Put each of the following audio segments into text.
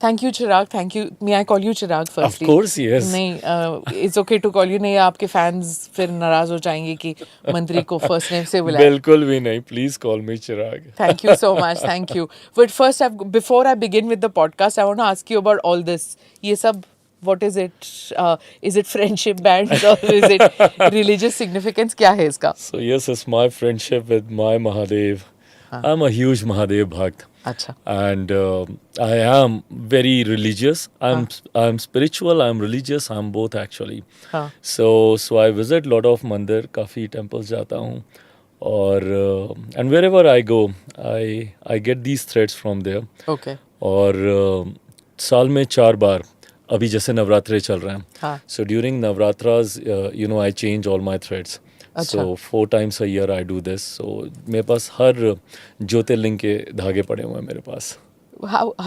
Thank you, Chirag. Thank you. May I call you Chirag firstly? Of course, yes. नहीं, it's okay to call you. नहीं, आपके fans फिर नाराज हो जाएंगे कि मंत्री को first name से बुलाया. बिल्कुल भी नहीं. Please call me Chirag. Thank you so much. Thank you. But first, before I begin with the podcast, I want to ask you about all this. ये सब, what is it? Is it friendship bands or is it religious significance? क्या है इसका? So yes, it's my friendship with my Mahadev. I'm a huge Mahadev Bhakt. अच्छा. And I am very religious. I'm spiritual. I'm religious. I'm both actually. हाँ. So I visit lot of मंदिर, काफ़ी temples जाता हूँ. और and wherever I go, I get these threads from there. Okay. और साल में 4 बार, अभी जैसे नवरात्रे चल रहे हैं. हाँ. So during Navratras, I change all my threads. अच्छा. So 4 times a year I do this. So मेरे पास हर ज्योतिर्लिंग के धागे पड़े हुए हैं मेरे पास.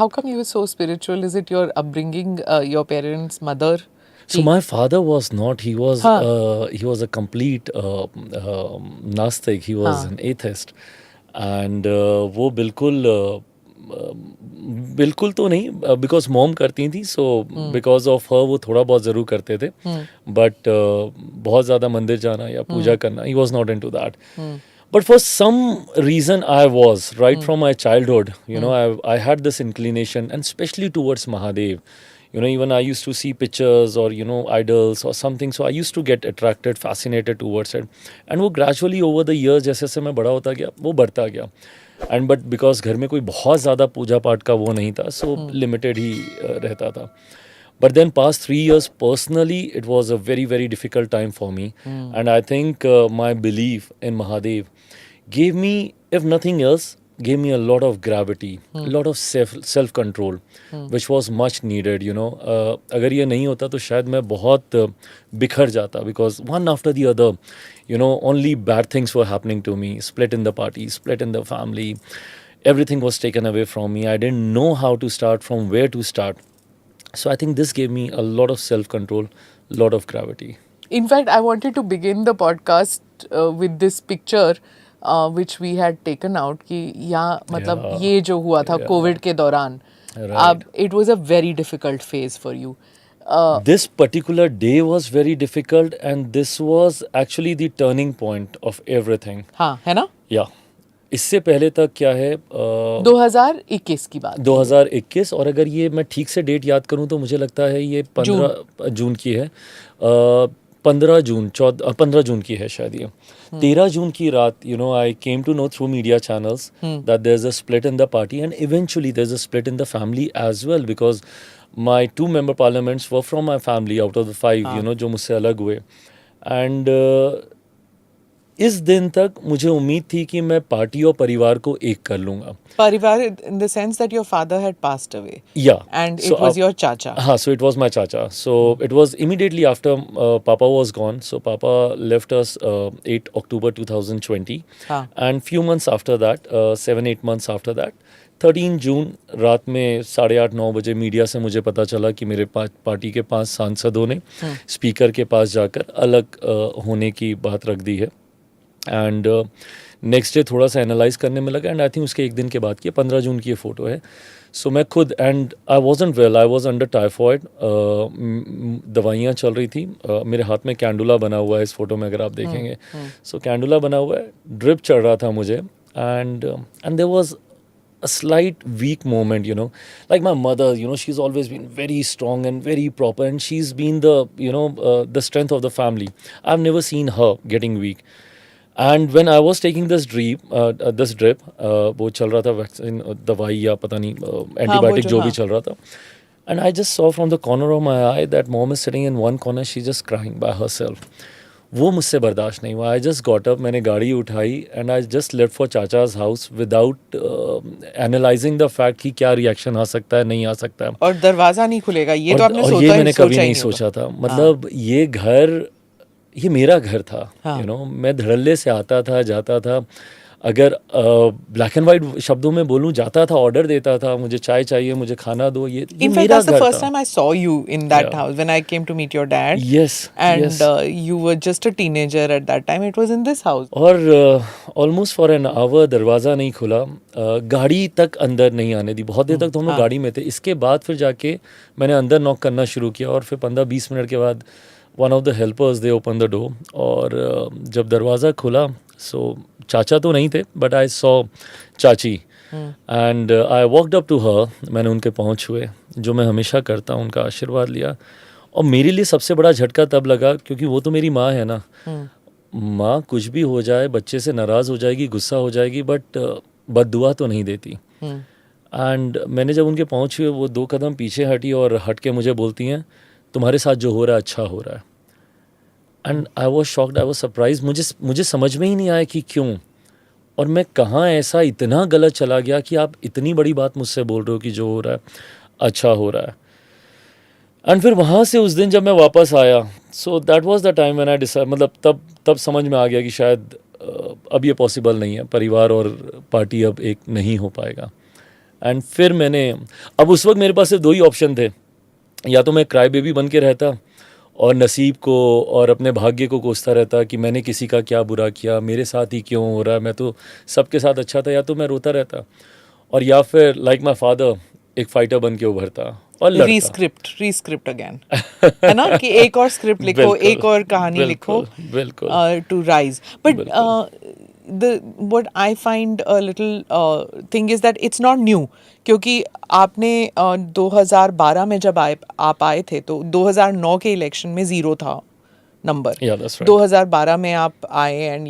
How come you were so spiritual? Is it your upbringing, your parents, mother? So my father was not. He was हाँ. he was a complete Nastik. He was हाँ. an atheist. And वो बिल्कुल तो नहीं, बिकॉज मॉम करती थी. So because of her वो थोड़ा बहुत ज़रूर करते थे. बट बहुत ज़्यादा मंदिर जाना या पूजा करना, he was not into that. But for some reason I was, right from my childhood, I had this inclination, and especially towards Mahadev. Even I used to see pictures or, idols or something. So I used to get attracted, fascinated towards it. And वो gradually over the years, जैसे जैसे मैं बड़ा होता गया, वो बढ़ता गया. And but because घर में कोई बहुत ज़्यादा पूजा पाठ का वो नहीं था, so limited ही रहता था. But then past 3 years, personally, it was a very, very difficult time for me. And I think my belief in Mahadev gave me, if nothing else, gave me a lot of gravity, a lot of self-control, which was much needed, अगर ये नहीं होता तो शायद मैं बहुत बिखर जाता, because one after the other, only bad things were happening to me. Split in the party, split in the family. Everything was taken away from me. I didn't know how to start, from where to start. So I think this gave me a lot of self-control, a lot of gravity. In fact, I wanted to begin the podcast with this picture which we had taken out कि यहाँ मतलब ये जो हुआ था Covid के दौरान, it was a very difficult phase for you. This particular day was very difficult, and this was actually the turning point of everything. हाँ, है ना? Yeah. इससे पहले तक क्या है, 2021 की बात. 2021, और अगर ये मैं ठीक से डेट याद करूं तो मुझे लगता है ये 15 जून की है. 15 जून की है शायद ये. 13 जून की रात, I came to know through media channels that there's a split in the party, and eventually there's a split in the family as well, because my 2 member parliaments were from my family out of the 5, जो मुझसे अलग हुए. And इस दिन तक मुझे उम्मीद थी कि मैं पार्टी और परिवार को एक कर लूँगा. परिवार in the sense that your father had passed away. Yeah. And it was your chacha. हाँ, so it was my chacha. So it was immediately after Papa was gone. So Papa left us 8 October 2020. And few months after that, 7-8 months after that, 13 जून रात में 8:30-9 बजे media से मुझे पता चला कि मेरे पार्टी के 5 सांसदों ने स्पीकर के पास जाकर अलग होने की बात रख दी है. एंड नेक्स्ट डे थोड़ा सा एनालाइज करने में लगा, एंड आई थिंक उसके एक दिन के बाद की 15 जून की ये फ़ोटो है. सो मैं खुद, and I wasn't well, I was under typhoid. दवाइयाँ चल रही थी. मेरे हाथ में कैंडुला बना हुआ है इस फोटो में, अगर आप देखेंगे. सो कैंडुला बना हुआ है, ड्रिप चढ़ रहा था मुझे. And there was a slight weak moment, like my mother, she's always been very strong and very proper, and she's been the, the strength of the family. I've never seen her getting weak. And when I was taking this drip, वो चल रहा था vaccine, दवाई या पता नहीं antibiotic जो भी चल रहा था. And I just saw from the corner of my eye that mom is sitting in one corner, she's just crying by herself. वो मुझसे बर्दाश्त नहीं हुआ. I just got up, मैंने गाड़ी उठाई, and I just left for चाचा's house without analyzing the fact कि क्या रिएक्शन आ सकता है, नहीं आ सकता है. और दरवाज़ा नहीं खुलेगा, ये तो आपने सोचा, ये मैंने कभी नहीं सोचा था. मतलब ये मेरा घर था. मैं धड़ल्ले से आता था, जाता था. अगर ब्लैक एंड वाइट शब्दों में बोलूं, जाता था, ऑर्डर देता था, मुझे चाय चाहिए, मुझे खाना दो, ये In fact, मेरा that's the घर first था. time I saw you in that Yeah. house when I came to meet your dad. Yes, And yes. You were just a teenager at that time. It was in this house. और almost for an hour दरवाज़ा नहीं खुला, गाड़ी तक अंदर नहीं आने दी. बहुत देर तक तो हम लोग हाँ. गाड़ी में थे. इसके बाद फिर जाके मैंने अंदर नॉक करना शुरू किया, और फिर 15-20 मिनट के बाद one of the helpers they open the door. और जब दरवाज़ा खुला, सो चाचा तो नहीं थे, बट आई सॉ चाची and I walked up to her. मैंने उनके पाँव छुए, जो मैं हमेशा करता हूँ, उनका आशीर्वाद लिया. और मेरे लिए सबसे बड़ा झटका तब लगा, क्योंकि वो तो मेरी माँ है ना. माँ कुछ भी हो जाए, बच्चे से नाराज़ हो जाएगी, गुस्सा हो जाएगी, बट बद्दुआ तो नहीं देती. एंड मैंने जब उनके पाँव छुए, वो 2 कदम पीछे हटी और हट के मुझे बोलती हैं, तुम्हारे साथ जो हो रहा है अच्छा हो रहा है. And I was shocked, I was surprise. मुझे समझ में ही नहीं आया कि क्यों, और मैं कहाँ ऐसा इतना गलत चला गया कि आप इतनी बड़ी बात मुझसे बोल रहे हो कि जो हो रहा है अच्छा हो रहा है. एंड फिर वहाँ से उस दिन जब मैं वापस आया, so that was the time when I decide, मतलब तब समझ में आ गया कि शायद अब ये पॉसिबल नहीं है, परिवार और पार्टी अब एक नहीं हो पाएगा. एंड फिर मैंने, अब उस वक्त मेरे पास सिर्फ 2 ही ऑप्शन थे. या तो मैं क्राई बेबी बन के रहता और नसीब को और अपने भाग्य को कोसता रहता कि मैंने किसी का क्या बुरा किया, मेरे साथ ही क्यों हो रहा है, मैं तो सबके साथ अच्छा था. या तो मैं रोता रहता, और या फिर लाइक माई फादर एक फाइटर बन के उभरता और लड़ता. Rescript again. है ना, कि एक और स्क्रिप्ट लिखो, एक और कहानी लिखो, बिल्कुल टू राइज. But what I find a little thing is that it's not new. क्योंकि आपने 2012 में जब आप आए थे, तो 2009 के इलेक्शन में 0 था नंबर. Yeah, that's right. 2012 में आप आए एंड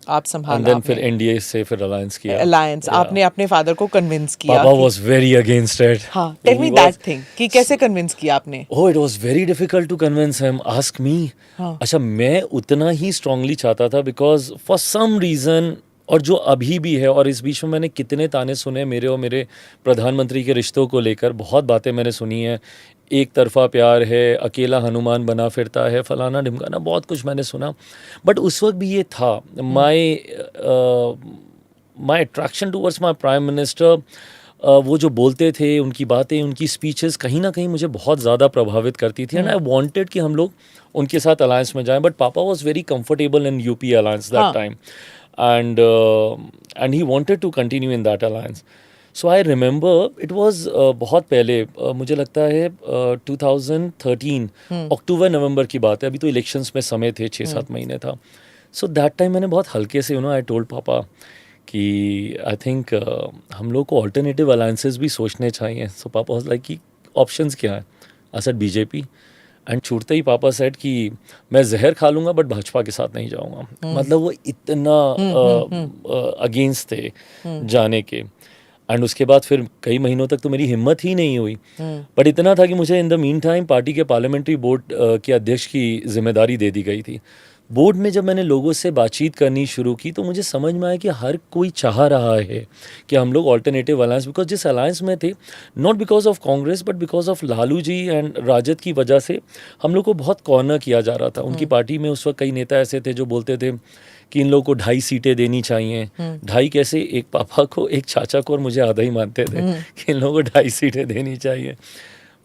आप संभाला. And then फिर एनडीए से फिर अलायंस किया. अलायंस, आपने अपने फादर को कन्विंस किया. पापा was very against it. हाँ, tell me that thing, कि कैसे कन्विंस किया आपने? Oh, it was very difficult to convince him. Ask me. अच्छा, मैं उतना ही strongly चाहता था, because for some reason, और जो अभी भी है, और इस बीच में मैंने कितने ताने सुने मेरे और मेरे प्रधानमंत्री के रिश्तों को लेकर, बहुत बातें मैंने सुनी हैं. एक तरफा प्यार है, अकेला हनुमान बना फिरता है, फलाना ढिमकाना, बहुत कुछ मैंने सुना. बट उस वक्त भी ये था, my attraction towards my prime minister. वो जो बोलते थे, उनकी बातें, उनकी स्पीचेस कहीं ना कहीं मुझे बहुत ज़्यादा प्रभावित करती थी. एंड आई वांटेड कि हम लोग उनके साथ अलायंस में जाएं. बट पापा was very comfortable in UP alliance that time, and he wanted to continue in that alliance. So I remember it was बहुत पहले, मुझे लगता है 2013 अक्टूबर नवंबर की बात है. अभी तो इलेक्शंस में समय थे, 6-7 महीने था. सो दैट टाइम मैंने बहुत हल्के से आई टोल्ड पापा कि आई थिंक हम लोग को अल्टरनेटिव अलायंसेस भी सोचने चाहिए. सो पापा वाज लाइक कि ऑप्शंस क्या है. I said BJP. एंड छूटते ही पापा सेड कि मैं जहर खा लूँगा बट भाजपा के साथ नहीं जाऊँगा. मतलब वो इतना अगेंस्ट थे जाने के. एंड उसके बाद फिर कई महीनों तक तो मेरी हिम्मत ही नहीं हुई. बट इतना था कि मुझे in the mean time party के पार्लियामेंट्री बोर्ड के अध्यक्ष की जिम्मेदारी दे दी गई थी. बोर्ड में जब मैंने लोगों से बातचीत करनी शुरू की, तो मुझे समझ में आया कि हर कोई चाह रहा है कि हम लोग ऑल्टरनेटिव अलायंस, बिकॉज जिस अलायंस में थे, not because of Congress but because of Lalu ji and RJD की वजह से हम लोग को बहुत कॉर्नर किया जा रहा था. उनकी पार्टी में उस वक्त कई नेता ऐसे थे जो बोलते थे कि इन लोगों को 2.5 सीटें देनी चाहिए. 2.5 कैसे, एक पापा को, एक चाचा को और मुझे आधा ही मानते थे कि इन लोगों को 2.5 सीटें देनी चाहिए.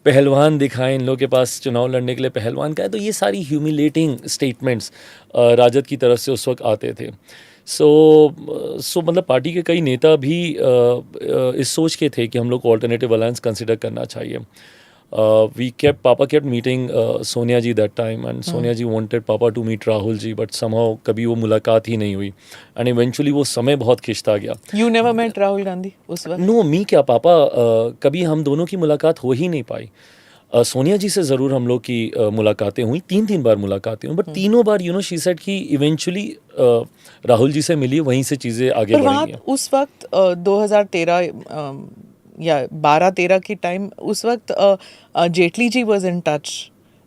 पहलवान दिखाएं, इन लोगों के पास चुनाव लड़ने के लिए पहलवान का है. तो ये सारी ह्यूमिलेटिंग स्टेटमेंट्स राजद की तरफ से उस वक्त आते थे. सो मतलब पार्टी के कई नेता भी इस सोच के थे कि हम लोग को ऑल्टरनेटिव अलायंस कंसिडर करना चाहिए. Papa kept meeting Sonia ji that time, and Sonia ji wanted Papa to meet Rahul ji, but somehow कभी वो मुलाकात ही नहीं हुई. And eventually वो समय बहुत खिंचता गया. You never met Rahul Gandhi उस वक्त? No, मी क्या, पापा कभी हम दोनों की मुलाकात हो ही नहीं पाई. सोनिया जी से ज़रूर हम लोग की मुलाकातें हुई, 3 बार मुलाकातें हुई. बट तीनों बार शी सेड कि इवेंचुअली राहुल जी से मिली, वहीं से चीज़ें आगे बढ़ी हैं. उस वक्त 2013 या 12-13 की टाइम, उस वक्त Jaitley ji was in touch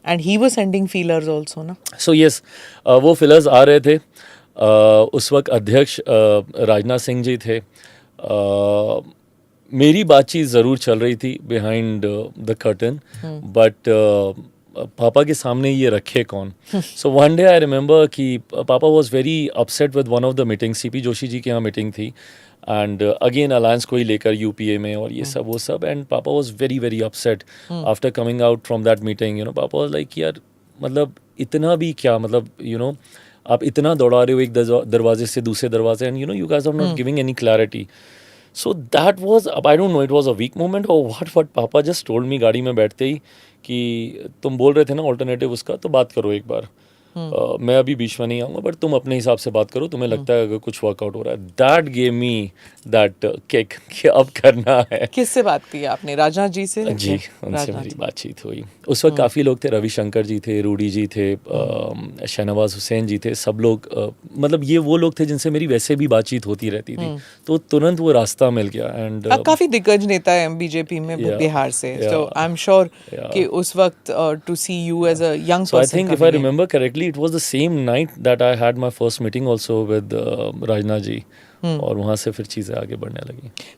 and he was sending feelers also ना. सो यस, वो फीलर्स आ रहे थे. उस वक्त अध्यक्ष राजनाथ सिंह जी थे. मेरी बातचीत ज़रूर चल रही थी बिहाइंड द कर्टन, बट पापा के सामने ये रखे कौन. So one day I remember कि पापा was very upset with one of the meetings. CP Joshi ji के यहाँ मीटिंग थी. And again alliance को ही लेकर UPA में और ये सब वो सब. And पापा was very upset after coming out from that meeting. You know, पापा was like यार मतलब इतना भी क्या, मतलब आप इतना दौड़ा रहे हो एक दरवाजे से दूसरे दरवाजे, and you guys are not giving any clarity. So that was, I don't know, it was a weak moment or what पापा just told me गाड़ी में बैठते ही कि तुम बोल रहे थे ना ऑल्टरनेटिव उसका, तो बात करो एक बार. मैं अभी बीच में नहीं आऊँगा, बट तुम अपने हिसाब से बात करो, तुम्हें लगता है अगर कुछ वर्कआउट हो रहा है. That gave me that kick कि अब करना है. किससे बात की आपने? राजनाथ जी से? जी, उनसे मेरी बातचीत हुई. उस वक्त काफ़ी लोग थे, रविशंकर जी थे, रूडी जी थे, शहनवाज हुसैन जी थे, सब लोग, मतलब ये वो लोग थे जिनसे मेरी वैसे भी बातचीत होती रहती थी. तो तुरंत वो रास्ता मिल गया. एंड काफ़ी दिग्गज नेता है बीजेपी में बिहार से, तो आई एम श्योर कि उस वक्त to see you as a young person. So I think if I remember correctly, it was the same night that I had my first meeting also with Rajnath ji. और वहाँ से फिर चीज़ें आगे बढ़ने लगी.